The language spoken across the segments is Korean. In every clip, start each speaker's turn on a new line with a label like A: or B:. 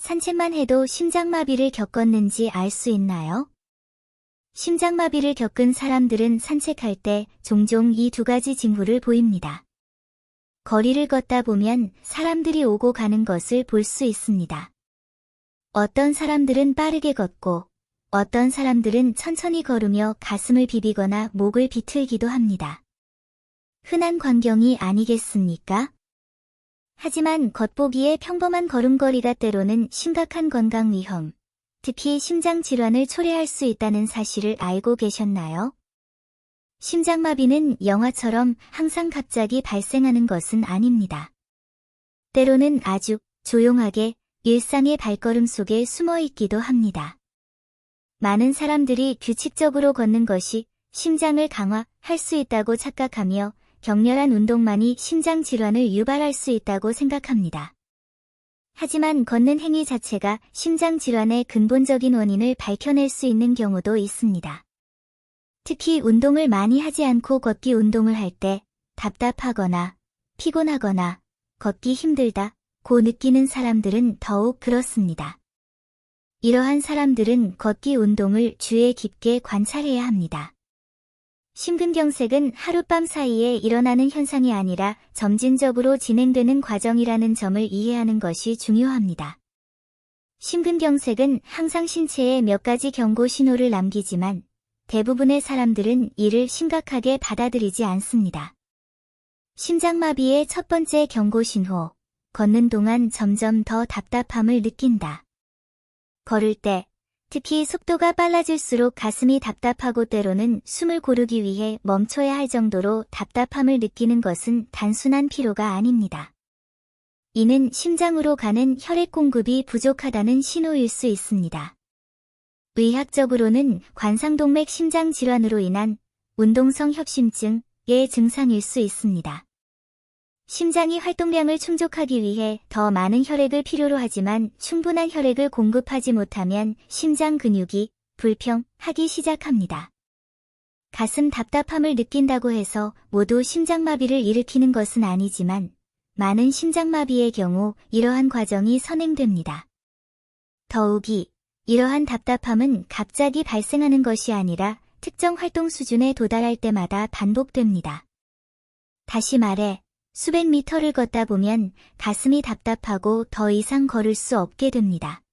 A: 산책만 해도 심장마비를 겪었는지 알 수 있나요? 심장마비를 겪은 사람들은 산책할 때 종종 이 두 가지 징후를 보입니다. 거리를 걷다 보면 사람들이 오고 가는 것을 볼 수 있습니다. 어떤 사람들은 빠르게 걷고 어떤 사람들은 천천히 걸으며 가슴을 비비거나 목을 비틀기도 합니다. 흔한 광경이 아니겠습니까? 하지만 겉보기에 평범한 걸음걸이가 때로는 심각한 건강 위험, 특히 심장질환을 초래할 수 있다는 사실을 알고 계셨나요? 심장마비는 영화처럼 항상 갑자기 발생하는 것은 아닙니다. 때로는 아주 조용하게 일상의 발걸음 속에 숨어 있기도 합니다. 많은 사람들이 규칙적으로 걷는 것이 심장을 강화할 수 있다고 착각하며 격렬한 운동만이 심장질환을 유발할 수 있다고 생각합니다. 하지만 걷는 행위 자체가 심장질환의 근본적인 원인을 밝혀낼 수 있는 경우도 있습니다. 특히 운동을 많이 하지 않고 걷기 운동을 할 때 답답하거나 피곤하거나 걷기 힘들다고 느끼는 사람들은 더욱 그렇습니다. 이러한 사람들은 걷기 운동을 주의 깊게 관찰해야 합니다. 심근경색은 하룻밤 사이에 일어나는 현상이 아니라 점진적으로 진행되는 과정이라는 점을 이해하는 것이 중요합니다. 심근경색은 항상 신체에 몇 가지 경고 신호를 남기지만 대부분의 사람들은 이를 심각하게 받아들이지 않습니다. 심장마비의 첫 번째 경고 신호, 걷는 동안 점점 더 답답함을 느낀다. 걸을 때, 특히 속도가 빨라질수록 가슴이 답답하고 때로는 숨을 고르기 위해 멈춰야 할 정도로 답답함을 느끼는 것은 단순한 피로가 아닙니다. 이는 심장으로 가는 혈액 공급이 부족하다는 신호일 수 있습니다. 의학적으로는 관상동맥 심장질환으로 인한 운동성 협심증의 증상일 수 있습니다. 심장이 활동량을 충족하기 위해 더 많은 혈액을 필요로 하지만 충분한 혈액을 공급하지 못하면 심장 근육이 불평하기 시작합니다. 가슴 답답함을 느낀다고 해서 모두 심장마비를 일으키는 것은 아니지만 많은 심장마비의 경우 이러한 과정이 선행됩니다. 더욱이 이러한 답답함은 갑자기 발생하는 것이 아니라 특정 활동 수준에 도달할 때마다 반복됩니다. 다시 말해 수백 미터를 걷다 보면 가슴이 답답하고 더 이상 걸을 수 없게 됩니다.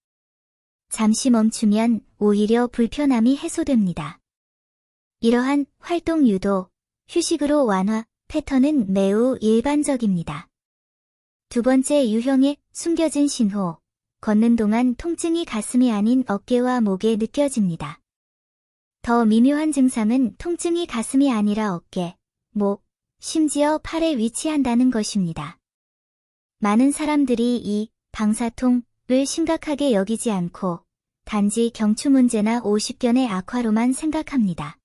A: 잠시 멈추면 오히려 불편함이 해소됩니다. 이러한 활동 유도, 휴식으로 완화 패턴은 매우 일반적입니다. 두 번째 유형의 숨겨진 신호, 걷는 동안 통증이 가슴이 아닌 어깨와 목에 느껴집니다. 더 미묘한 증상은 통증이 가슴이 아니라 어깨, 목, 심지어 팔에 위치한다는 것입니다. 많은 사람들이 이 방사통을 심각하게 여기지 않고 단지 경추 문제나 오십견의 악화로만 생각합니다.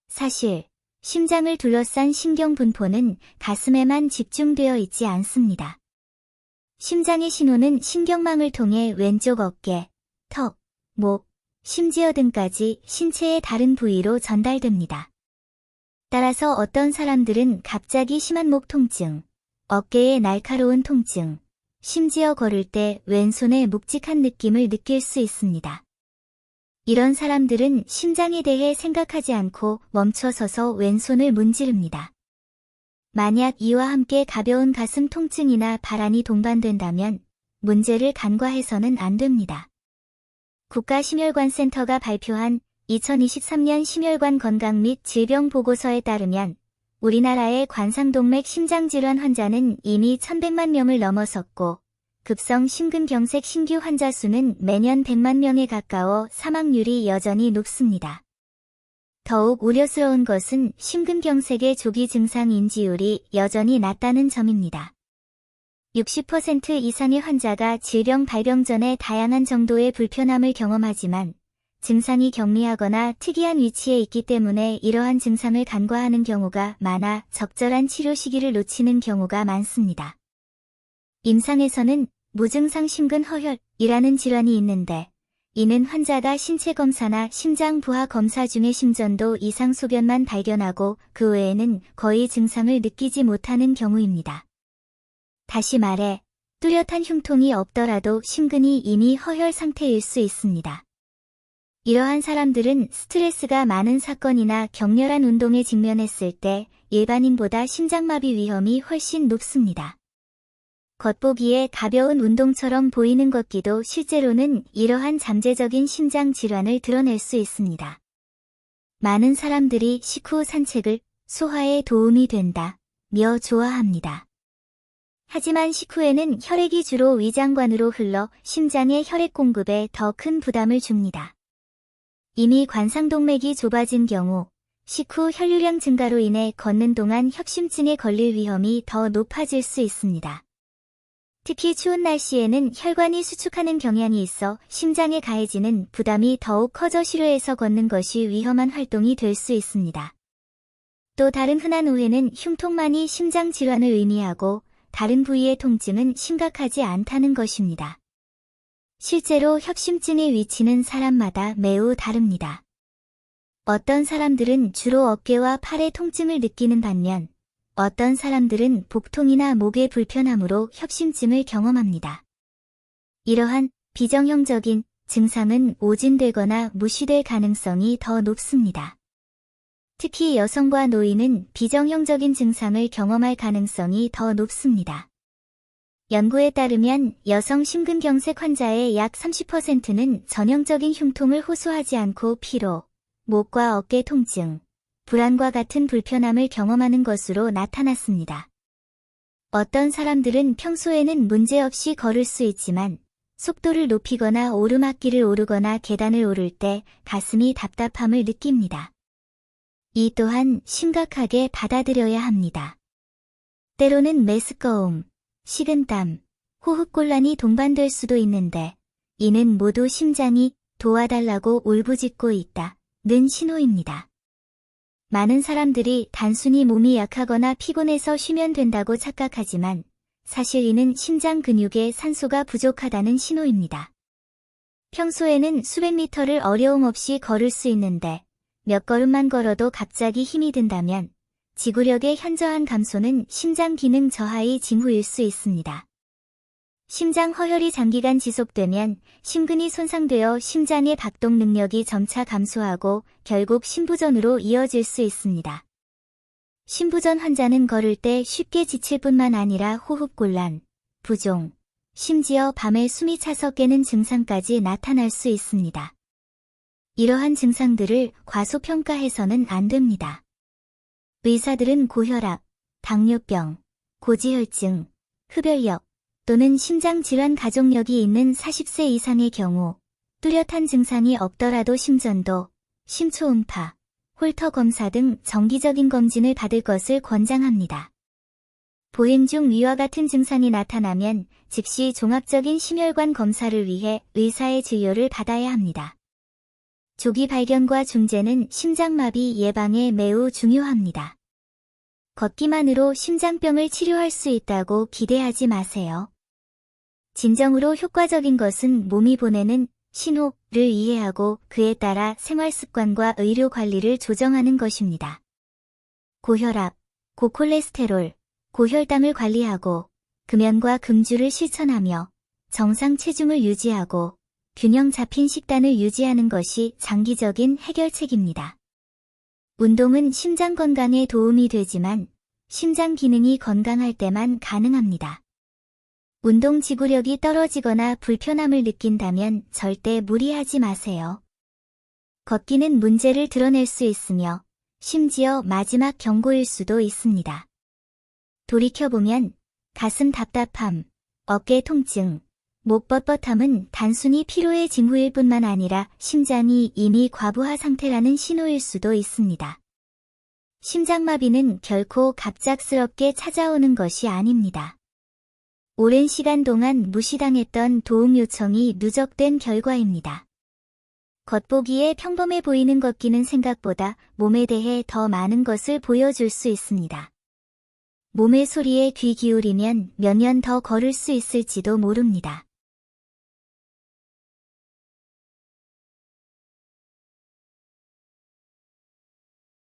A: 사실 심장을 둘러싼 신경분포는 가슴에만 집중되어 있지 않습니다. 심장의 신호는 신경망을 통해 왼쪽 어깨, 턱, 목, 심지어 등까지 신체의 다른 부위로 전달됩니다. 따라서 어떤 사람들은 갑자기 심한 목 통증, 어깨에 날카로운 통증, 심지어 걸을 때 왼손에 묵직한 느낌을 느낄 수 있습니다. 이런 사람들은 심장에 대해 생각하지 않고 멈춰서서 왼손을 문지릅니다. 만약 이와 함께 가벼운 가슴 통증이나 발한이 동반된다면 문제를 간과해서는 안 됩니다. 국가심혈관센터가 발표한 2023년 심혈관 건강 및 질병 보고서에 따르면 우리나라의 관상동맥 심장질환 환자는 이미 1,100만 명을 넘어섰고 급성 심근경색 신규 환자 수는 매년 100만 명에 가까워 사망률이 여전히 높습니다. 더욱 우려스러운 것은 심근경색의 조기 증상 인지율이 여전히 낮다는 점입니다. 60% 이상의 환자가 질병 발병 전에 다양한 정도의 불편함을 경험하지만 증상이 경미하거나 특이한 위치에 있기 때문에 이러한 증상을 간과하는 경우가 많아 적절한 치료 시기를 놓치는 경우가 많습니다. 임상에서는 무증상 심근허혈이라는 질환이 있는데 이는 환자가 신체 검사나 심장 부하 검사 중에 심전도 이상 소변만 발견하고 그 외에는 거의 증상을 느끼지 못하는 경우입니다. 다시 말해 뚜렷한 흉통이 없더라도 심근이 이미 허혈 상태일 수 있습니다. 이러한 사람들은 스트레스가 많은 사건이나 격렬한 운동에 직면했을 때 일반인보다 심장마비 위험이 훨씬 높습니다. 겉보기에 가벼운 운동처럼 보이는 걷기도 실제로는 이러한 잠재적인 심장 질환을 드러낼 수 있습니다. 많은 사람들이 식후 산책을 소화에 도움이 된다며 좋아합니다. 하지만 식후에는 혈액이 주로 위장관으로 흘러 심장의 혈액 공급에 더 큰 부담을 줍니다. 이미 관상동맥이 좁아진 경우 식후 혈류량 증가로 인해 걷는 동안 협심증에 걸릴 위험이 더 높아질 수 있습니다. 특히 추운 날씨에는 혈관이 수축하는 경향이 있어 심장에 가해지는 부담이 더욱 커져 실외에서 걷는 것이 위험한 활동이 될 수 있습니다. 또 다른 흔한 오해는 흉통만이 심장 질환을 의미하고 다른 부위의 통증은 심각하지 않다는 것입니다. 실제로 협심증의 위치는 사람마다 매우 다릅니다. 어떤 사람들은 주로 어깨와 팔의 통증을 느끼는 반면 어떤 사람들은 복통이나 목의 불편함으로 협심증을 경험합니다. 이러한 비정형적인 증상은 오진되거나 무시될 가능성이 더 높습니다. 특히 여성과 노인은 비정형적인 증상을 경험할 가능성이 더 높습니다. 연구에 따르면 여성 심근경색 환자의 약 30%는 전형적인 흉통을 호소하지 않고 피로, 목과 어깨 통증, 불안과 같은 불편함을 경험하는 것으로 나타났습니다. 어떤 사람들은 평소에는 문제없이 걸을 수 있지만 속도를 높이거나 오르막길을 오르거나 계단을 오를 때 가슴이 답답함을 느낍니다. 이 또한 심각하게 받아들여야 합니다. 때로는 메스꺼움, 식은땀, 호흡곤란이 동반될 수도 있는데 이는 모두 심장이 도와달라고 울부짖고 있다는 신호입니다. 많은 사람들이 단순히 몸이 약하거나 피곤해서 쉬면 된다고 착각하지만 사실 이는 심장 근육에 산소가 부족하다는 신호입니다. 평소에는 수백 미터를 어려움 없이 걸을 수 있는데 몇 걸음만 걸어도 갑자기 힘이 든다면 지구력의 현저한 감소는 심장 기능 저하의 징후일 수 있습니다. 심장 허혈이 장기간 지속되면 심근이 손상되어 심장의 박동 능력이 점차 감소하고 결국 심부전으로 이어질 수 있습니다. 심부전 환자는 걸을 때 쉽게 지칠 뿐만 아니라 호흡곤란, 부종, 심지어 밤에 숨이 차서 깨는 증상까지 나타날 수 있습니다. 이러한 증상들을 과소평가해서는 안 됩니다. 의사들은 고혈압, 당뇨병, 고지혈증, 흡혈력, 또는 심장질환 가족력이 있는 40세 이상의 경우 뚜렷한 증상이 없더라도 심전도, 심초음파, 홀터 검사 등 정기적인 검진을 받을 것을 권장합니다. 보행 중 위와 같은 증상이 나타나면 즉시 종합적인 심혈관 검사를 위해 의사의 진료를 받아야 합니다. 조기 발견과 중재는 심장마비 예방에 매우 중요합니다. 걷기만으로 심장병을 치료할 수 있다고 기대하지 마세요. 진정으로 효과적인 것은 몸이 보내는 신호를 이해하고 그에 따라 생활습관과 의료관리를 조정하는 것입니다. 고혈압, 고콜레스테롤, 고혈당을 관리하고 금연과 금주를 실천하며 정상 체중을 유지하고 균형 잡힌 식단을 유지하는 것이 장기적인 해결책입니다. 운동은 심장 건강에 도움이 되지만 심장 기능이 건강할 때만 가능합니다. 운동 지구력이 떨어지거나 불편함을 느낀다면 절대 무리하지 마세요. 걷기는 문제를 드러낼 수 있으며 심지어 마지막 경고일 수도 있습니다. 돌이켜보면 가슴 답답함, 어깨 통증, 목 뻣뻣함은 단순히 피로의 징후일 뿐만 아니라 심장이 이미 과부하 상태라는 신호일 수도 있습니다. 심장마비는 결코 갑작스럽게 찾아오는 것이 아닙니다. 오랜 시간 동안 무시당했던 도움 요청이 누적된 결과입니다. 겉보기에 평범해 보이는 걷기는 생각보다 몸에 대해 더 많은 것을 보여줄 수 있습니다. 몸의 소리에 귀 기울이면 몇 년 더 걸을 수 있을지도 모릅니다.